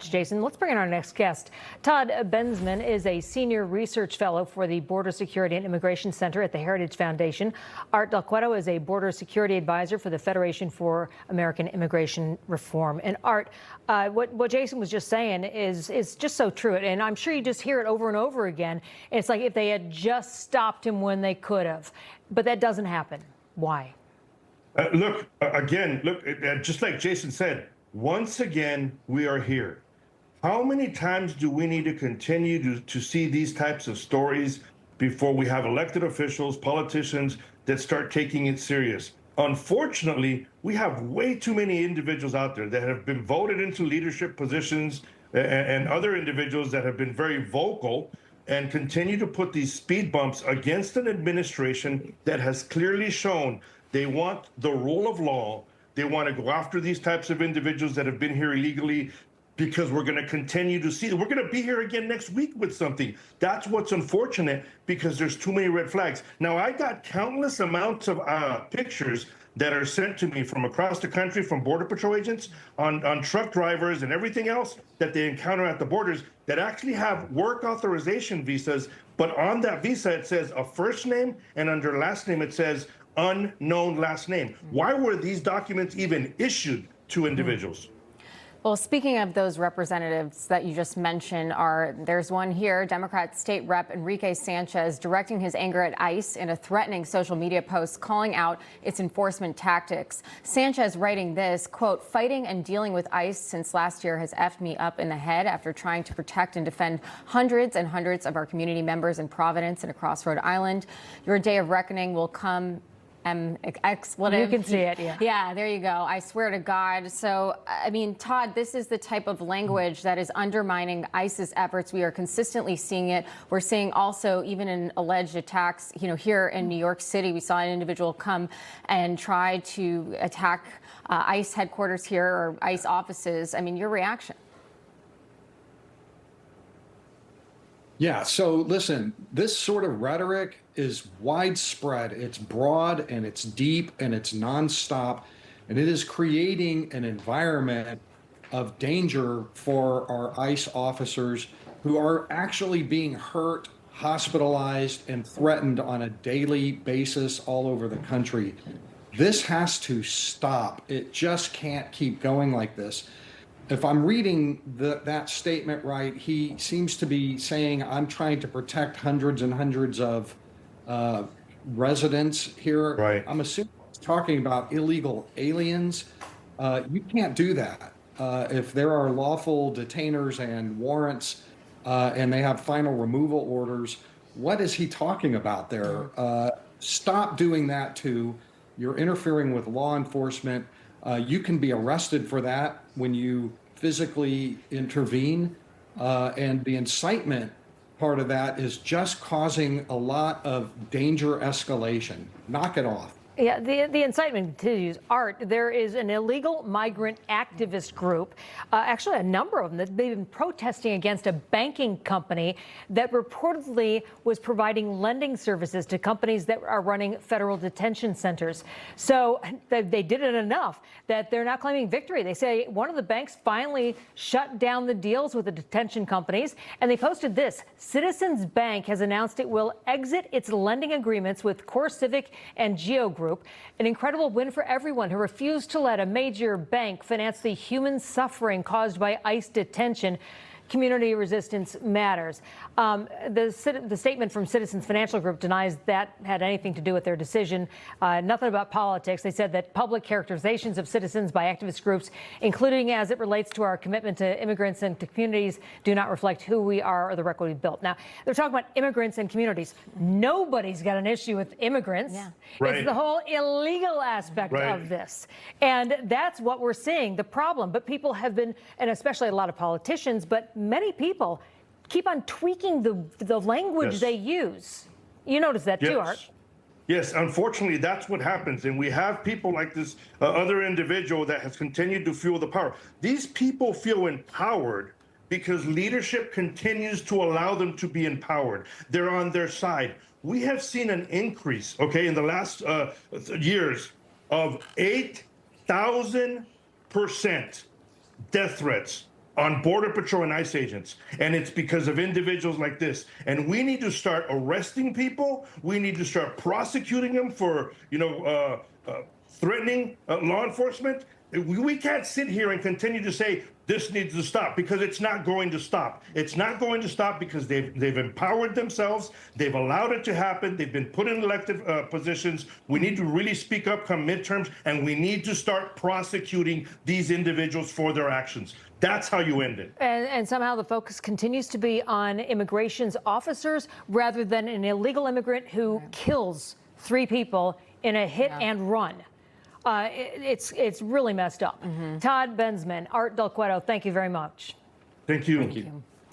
Jason. Let's bring in our next guest. Todd Bensman is a senior research fellow for the Border Security and Immigration Center at the Heritage Foundation. Art Del Cueto is a border security advisor for the Federation for American Immigration Reform. And Art, what Jason was just saying is just so true. And I'm sure you just hear it over and over again. It's like if they had just stopped him when they could have. But that doesn't happen. Why? Look, just like Jason said, once again, we are here. How many times do we need to continue to see these types of stories before we have elected officials, politicians that start taking it serious? Unfortunately, we have way too many individuals out there that have been voted into leadership positions and other individuals that have been very vocal and continue to put these speed bumps against an administration that has clearly shown they want the rule of law. They want to go after these types of individuals that have been here illegally, because we're going to continue to see. We're going to be here again next week with something. That's what's unfortunate, because there's too many red flags. Now, I got countless amounts of pictures that are sent to me from across the country from Border Patrol agents on truck drivers and everything else that they encounter at the borders that actually have work authorization visas, but on that visa it says a first name, and under last name it says unknown last name. Why were these documents even issued to individuals? Well, speaking of those representatives that you just mentioned, there's one here, Democrat State Rep Enrique Sanchez, directing his anger at ICE in a threatening social media post, calling out its enforcement tactics. Sanchez writing this, quote, "Fighting and dealing with ICE since last year has effed me up in the head after trying to protect and defend hundreds and hundreds of our community members in Providence and across Rhode Island. Your day of reckoning will come." Expletive. You can see it, yeah. Yeah, there you go. I swear to God. So, I mean, Todd, this is the type of language that is undermining ISIS efforts. We are consistently seeing it. We're seeing also, even in alleged attacks, here in New York City, we saw an individual come and try to attack ICE headquarters here or ICE offices. I mean, your reaction? Yeah, so listen, this sort of rhetoric is widespread. It's broad and it's deep and it's nonstop. And it is creating an environment of danger for our ICE officers who are actually being hurt, hospitalized, and threatened on a daily basis all over the country. This has to stop. It just can't keep going like this. If I'm reading that statement right, he seems to be saying, I'm trying to protect hundreds and hundreds of residents here. Right. I'm assuming he's talking about illegal aliens. You can't do that. If there are lawful detainers and warrants and they have final removal orders, what is he talking about there? Stop doing that too. You're interfering with law enforcement. You can be arrested for that when you physically intervene. And the incitement part of that is just causing a lot of danger escalation. Knock it off. Yeah, the incitement continues. Art, there is an illegal migrant activist group, actually a number of them, that have been protesting against a banking company that reportedly was providing lending services to companies that are running federal detention centers. So they did it enough that they're now claiming victory. They say one of the banks finally shut down the deals with the detention companies, and they posted this. Citizens Bank has announced it will exit its lending agreements with CoreCivic and Geo Group. An incredible win for everyone who refused to let a major bank finance the human suffering caused by ICE detention. Community resistance matters. The statement from Citizens Financial Group denies that had anything to do with their decision. Nothing about politics. They said that public characterizations of citizens by activist groups, including as it relates to our commitment to immigrants and to communities, do not reflect who we are or the record we've built. Now, they're talking about immigrants and communities. Nobody's got an issue with immigrants. Yeah. Right. It's the whole illegal aspect of this. And that's what we're seeing, the problem. But people have been, and especially a lot of politicians, but many people keep on tweaking the language they use. You notice that too, Art. Yes, unfortunately, that's what happens. And we have people like this other individual that has continued to fuel the power. These people feel empowered because leadership continues to allow them to be empowered. They're on their side. We have seen an increase, in the last years of 8,000% death threats on Border Patrol and ICE agents. And it's because of individuals like this. And we need to start arresting people. We need to start prosecuting them for, threatening law enforcement. We can't sit here and continue to say this needs to stop, because it's not going to stop. It's not going to stop because they've empowered themselves. They've allowed it to happen. They've been put in elected positions. We need to really speak up come midterms, and we need to start prosecuting these individuals for their actions. That's how you end it. And somehow the focus continues to be on immigration's officers rather than an illegal immigrant who kills 3 people in a hit and run. It's really messed up. Todd Bensman, Art Del Cueto, thank you very much. Thank you. Thank you.